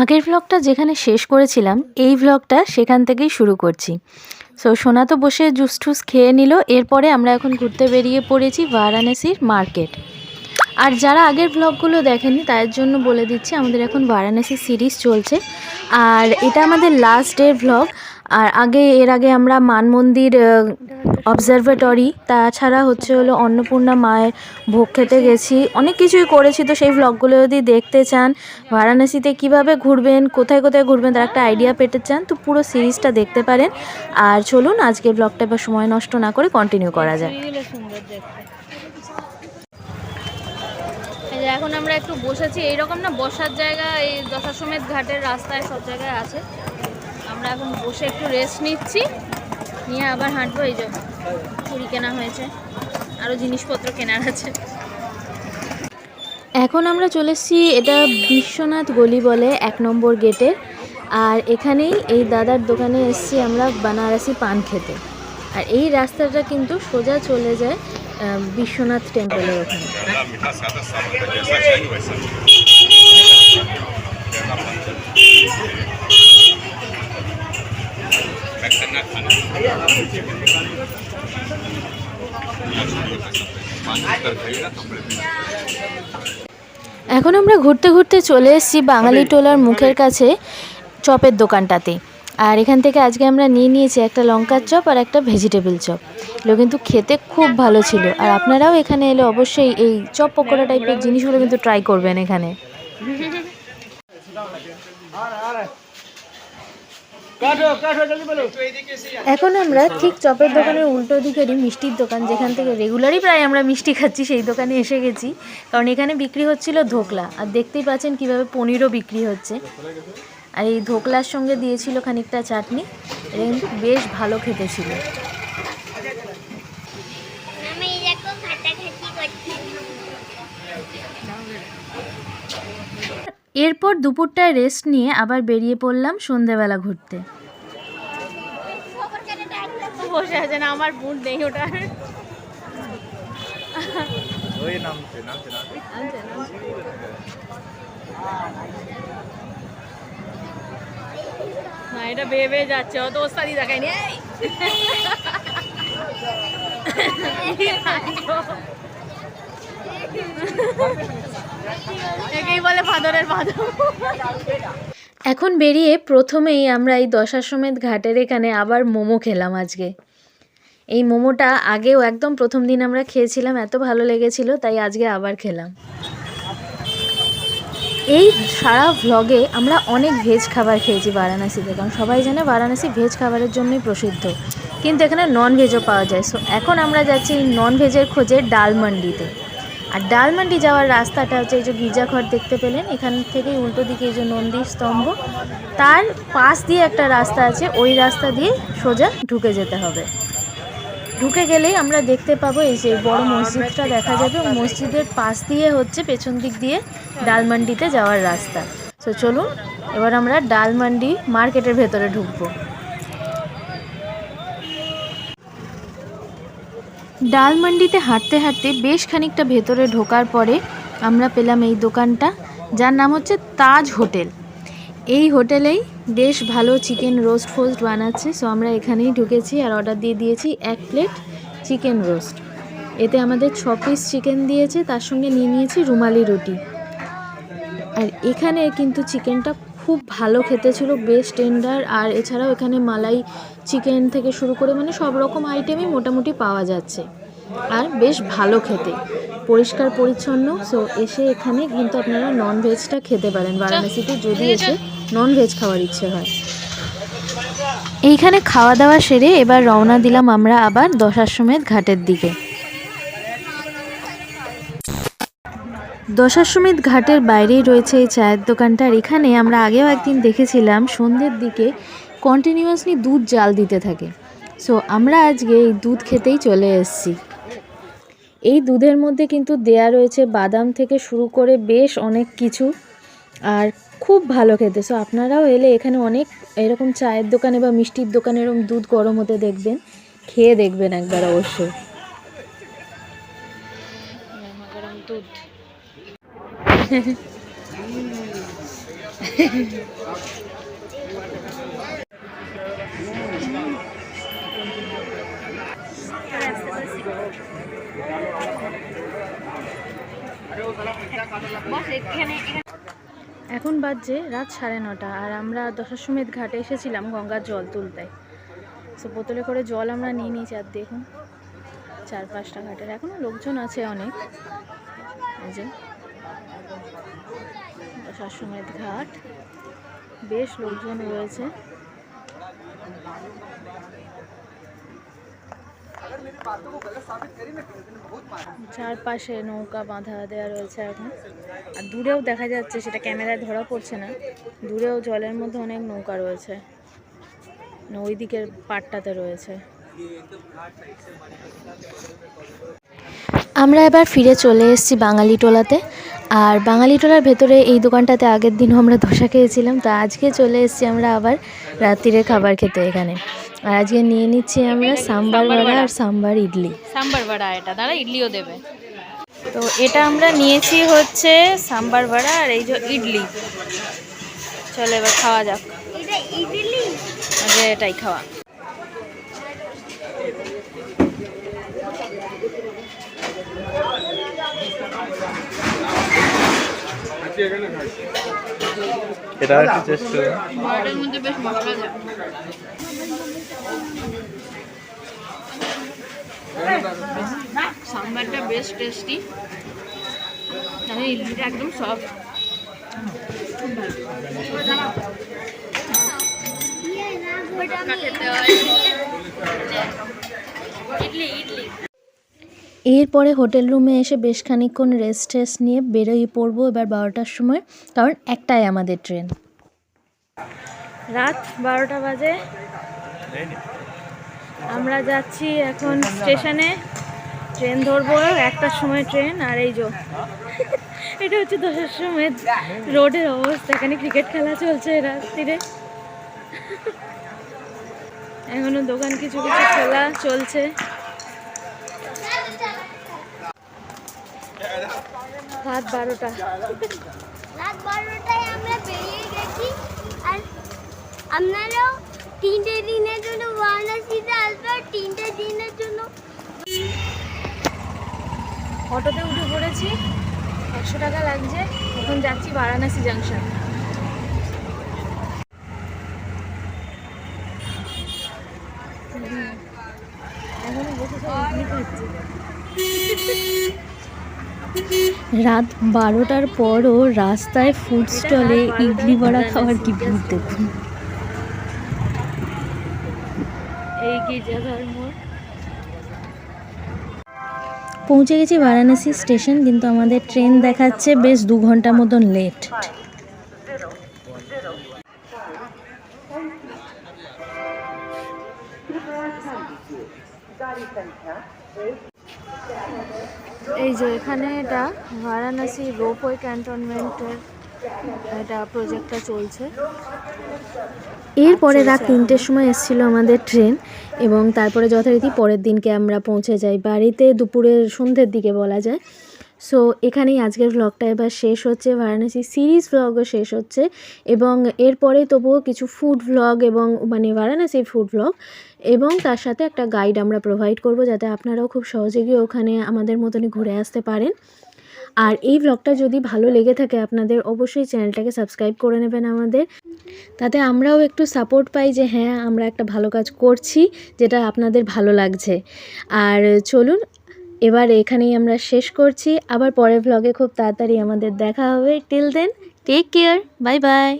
আগের ভ্লগটা যেখানে শেষ করেছিলাম এই ভ্লগটা সেখান থেকেই শুরু করছি। সো সোনা তো বসে জুস টুস খেয়ে নিল। এরপরে আমরা এখন ঘুরতে বেরিয়ে পড়েছি বারাণসীর মার্কেট। আর যারা আগের ভ্লগগুলো দেখেনি তাদের জন্য বলে দিচ্ছি, আমাদের এখন বারাণসী সিরিজ চলছে আর এটা আমাদের লাস্ট ডের ভ্লগ। আর এর আগে আমরা মান মন্দির, অবজারভেটরি, তাছাড়া হলো অন্নপূর্ণা মায়ের ভোগ খেতে গেছি, অনেক কিছুই করেছি। তো সেই ভ্লগগুলো যদি দেখতে চান, বারাণসীতে কিভাবে ঘুরবেন, কোথায় কোথায় ঘুরবেন তার একটা আইডিয়া পেতে চান, তো পুরো সিরিজটা দেখতে পারেন। আর চলুন আজকের ভ্লগটা এবার সময় নষ্ট না করে কন্টিনিউ করা যায়। এখন আমরা একটু বসেছি, এইরকম না বসার জায়গা এই দশাশ্বমেধ ঘাটের রাস্তায় সব জায়গায় আছে। আমরা এখন বসে একটু রেস্ট নিচ্ছি, নিয়ে আবার হাঁটবো। এই যে চুড়ি কেনা হয়েছে, আরও জিনিসপত্র কেনার আছে। এখন আমরা চলে এসেছি, এটা বিশ্বনাথ গলি বলে 1 নম্বর গেটে। আর এখানেই এই দাদার দোকানে এসেছি আমরা বানারসি পান খেতে। আর এই রাস্তাটা কিন্তু সোজা চলে যায় বিশ্বনাথ টেম্পলের ওখানে। এখন আমরা ঘুরতে ঘুরতে চলে এসেছি বাঙালি টোলার মুখের কাছে চপের দোকানটাতে। আর এখান থেকে আজকে আমরা নিয়েছি একটা লঙ্কার চপ আর একটা ভেজিটেবল চপ। এগুলো কিন্তু খেতে খুব ভালো ছিল। আর আপনারাও এখানে এলে অবশ্যই এই চপ পকোড়া টাইপের জিনিসগুলো কিন্তু ট্রাই করবেন এখানে। এখন আমরা ঠিক চপের দোকানের উল্টো দিকেরই মিষ্টির দোকান, যেখান থেকে রেগুলারই প্রায় আমরা মিষ্টি খাচ্ছি, সেই দোকানে এসে গেছি। কারণ এখানে বিক্রি হচ্ছিল ধোকলা, আর দেখতেই পাচ্ছেন কীভাবে পনিরও বিক্রি হচ্ছে। আর এই ধোকলার সঙ্গে দিয়েছিল খানিকটা চাটনি, এটা কিন্তু বেশ ভালো খেতে ছিল। এরপর দুপুরটায় রেস্ট নিয়ে আবার বেরিয়ে পড়লাম সন্ধেবেলা ঘুরতে। বসে আছে না, আমার বুট নেই ওটা। না, এটা বেয়ে বেয়ে যাচ্ছে, অত ওস্তাদি দেখায়নি। একেই বলে ফাদরের ফাদর। এখন বেরিয়ে প্রথমেই আমরা এই দশাশ্বমেধ ঘাটের এখানে আবার মোমো খেলাম আজকে। এই মোমোটা আগেও একদম প্রথম দিন আমরা খেয়েছিলাম, এত ভালো লেগেছিল, তাই আজকে আবার খেলাম। এই সারা ভ্লগে আমরা অনেক ভেজ খাবার খেয়েছি বারাণসীতে, কারণ সবাই জানে বারাণসী ভেজ খাবারের জন্যই প্রসিদ্ধ, কিন্তু এখানে নন ভেজও পাওয়া যায়। সো এখন আমরা যাচ্ছি নন ভেজের খোঁজে ডাল মান্ডিতে। আর ডাল মান্ডি যাওয়ার রাস্তাটা হচ্ছে এই যে গির্জাঘর দেখতে পেলেন, এখান থেকেই উল্টো দিকে এই যে নন্দী স্তম্ভ, তার পাশ দিয়ে একটা রাস্তা আছে, ওই রাস্তা দিয়ে সোজা ঢুকে যেতে হবে। ঢুকে গেলেই আমরা দেখতে পাবো এই যে বড় মসজিদটা দেখা যাবে, মসজিদের পাশ দিয়ে হচ্ছে পেছন দিক দিয়ে ডাল মান্ডিতে যাওয়ার রাস্তা। তো চলুন এবার আমরা ডাল মান্ডি মার্কেটের ভেতরে ঢুকবো। ডাল মান্ডিতে হাঁটতে হাঁটতে বেশ খানিকটা ভেতরে ঢোকার পরে আমরা পেলাম এই দোকানটা, যার নাম হচ্ছে তাজ হোটেল। এই হোটেলেই বেশ ভালো চিকেন রোস্ট ফোস্ট বানাচ্ছে। সো আমরা এখানেই ঢুকেছি আর অর্ডার দিয়ে দিয়েছি 1 প্লেট চিকেন রোস্ট। এতে আমাদের 6 পিস চিকেন দিয়েছে, তার সঙ্গে নিয়েছি রুমালি রুটি। আর এখানে কিন্তু চিকেনটা খুব ভালো খেতে ছিল, বেশ টেন্ডার। আর এছাড়াও এখানে মালাই চিকেন থেকে শুরু করে মানে সব রকম আইটেমই মোটামুটি পাওয়া যাচ্ছে, আর বেশ ভালো খেতে, পরিষ্কার পরিচ্ছন্ন। সো এসে এখানে কিন্তু আপনারা নন ভেজটা খেতে পারেন বারাণসীতে, যদি এসে নন ভেজ খাওয়ার ইচ্ছে হয়। এইখানে খাওয়া দাওয়া সেরে এবার রওনা দিলাম আমরা আবার দশাশ্বমেধ ঘাটের দিকে। দশাশ্বমেধ ঘাটের বাইরেই রয়েছে এই চায়ের দোকানটা। আর এখানে আমরা আগেও একদিন দেখেছিলাম সন্ধ্যের দিকে কন্টিনিউয়াসলি দুধ জাল দিতে থাকে। সো আমরা আজকে এই দুধ খেতেই চলে এসেছি। এই দুধের মধ্যে কিন্তু দেয়া রয়েছে বাদাম থেকে শুরু করে বেশ অনেক কিছু, আর খুব ভালো খেতে। সো আপনারাও এলে এখানে অনেক এরকম চায়ের দোকানে বা মিষ্টির দোকানে এরকম দুধ গরম হতে দেখবেন, খেয়ে দেখবেন একবার অবশ্যই। দুধ এখন বাজছে রাত 9:30 আর আমরা দশাশ্বমেধ ঘাটে এসেছিলাম গঙ্গার জল তুলতে। সো বোতলে করে জল আমরা নিয়ে নিয়েছি। আর দেখুন 4-5টা ঘাটের এখনও লোকজন আছে অনেক। এই যে দশাশ্বমেধ ঘাট, বেশ লোকজন রয়েছে। চারপাশে নৌকা বাঁধা দেওয়া রয়েছে এখন। আর দূরেও দেখা যাচ্ছে, সেটা ক্যামেরায় ধরা পড়ছে না, দূরেও জলের মধ্যে অনেক নৌকা রয়েছে, ওই দিকের পাড়টাতে রয়েছে। আমরা এবার ফিরে চলে এসেছি বাঙালিটোলাতে। আর বাঙালিটোলার ভেতরে এই দোকানটাতে আগের দিনও আমরা ধোসা খেয়েছিলাম, তো আজকে চলে এসেছি আমরা আবার রাত্রিরে খাবার খেতে এখানে। আর আজকে নিয়ে নিচ্ছি আমরা সাম্বার বড়া আর সাম্বার ইডলি। সাম্বার বড়া এটা, দাঁড়া ইডলিও দেবে। তো এটা আমরা নিয়েছি হচ্ছে সাম্বার বড়া আর এই যে ইডলি। চলো এবার খাওয়া যাক। এটা ইডলি, আগে এটাই খাওয়া। এটা একটু টেস্ট করে। বড়ার মধ্যে বেশ মশলা দেয়। সাম্বারটা বেশ টেস্টি, আর ইডলিটা একদম সফট। এরপরে হোটেল রুমে এসে বেশ খানিকক্ষণ রেস্ট নিয়ে বেরোই পড়বো এবার 12টার সময়, কারণ একটাই আমাদের ট্রেন। রাত 12টা বাজে, আমরা যাচ্ছি এখন স্টেশনে। ট্রেন ধরবো 1টার সময় ট্রেন। আর এই যে এটা হচ্ছে দশাশ্বমেধ রোডের অবস্থা, এখানে ক্রিকেট খেলা চলছে রাত্রিরে। এখনো দোকান কিছু কিছু খোলা চলছে। রাত 12টা, রাত 12টায় আমরা বেরিয়ে গেছি। আর আপনারাও 3টে দিনের জন্য বারাণসীতে আসবে, 3টে দিনের জন্য। অটোতে উঠে পড়েছি, 100 টাকা লাগছে। এখন যাচ্ছি বারাণসী জাংশন। এখনো বসে রাত 12টার পরও রাস্তায় ফুড স্টলে ইডলি বড়া খাওয়ার কি ভিড় দেখুন। এই গির্জাঘর মোড়। পৌঁছে গেছি বারাণসী স্টেশন, কিন্তু আমাদের ট্রেন দেখাচ্ছে বেশ 2 ঘন্টা মতন লেট। এই যে এখানে এটা বারাণসী রোপওয়ে ক্যান্টনমেন্টের এটা প্রজেক্টটা চলছে। এরপরে রাত 3টের সময় এসেছিল আমাদের ট্রেন, এবং তারপরে যথারীতি পরের দিনকে আমরা পৌঁছে যাই বাড়িতে দুপুরের সন্ধ্যের দিকে বলা যায়। সো এখানেই আজকের ভ্লগটা এবার শেষ হচ্ছে, বারাণসী সিরিজ ভ্লগও শেষ হচ্ছে। এবং এরপরে তবুও কিছু ফুড ভ্লগ এবং মানে বারাণসীর ফুড ভ্লগ এবং তার সাথে একটা গাইড আমরা প্রোভাইড করব, যাতে আপনারাও খুব সহজে গিয়ে ওখানে আমাদের মতনই ঘুরে আসতে পারেন। আর এই ভ্লগটা যদি ভালো লেগে থাকে আপনাদের, অবশ্যই চ্যানেলটাকে সাবস্ক্রাইব করে নেবেন আমাদের, তাতে আমরাও একটু সাপোর্ট পাই যে হ্যাঁ আমরা একটা ভালো কাজ করছি যেটা আপনাদের ভালো লাগছে। আর চলুন এবার এখানেই আমরা শেষ করছি, আবার পরের ভ্লগে খুব তাড়াতাড়ি আমাদের দেখা হবে। Till then take care, bye by.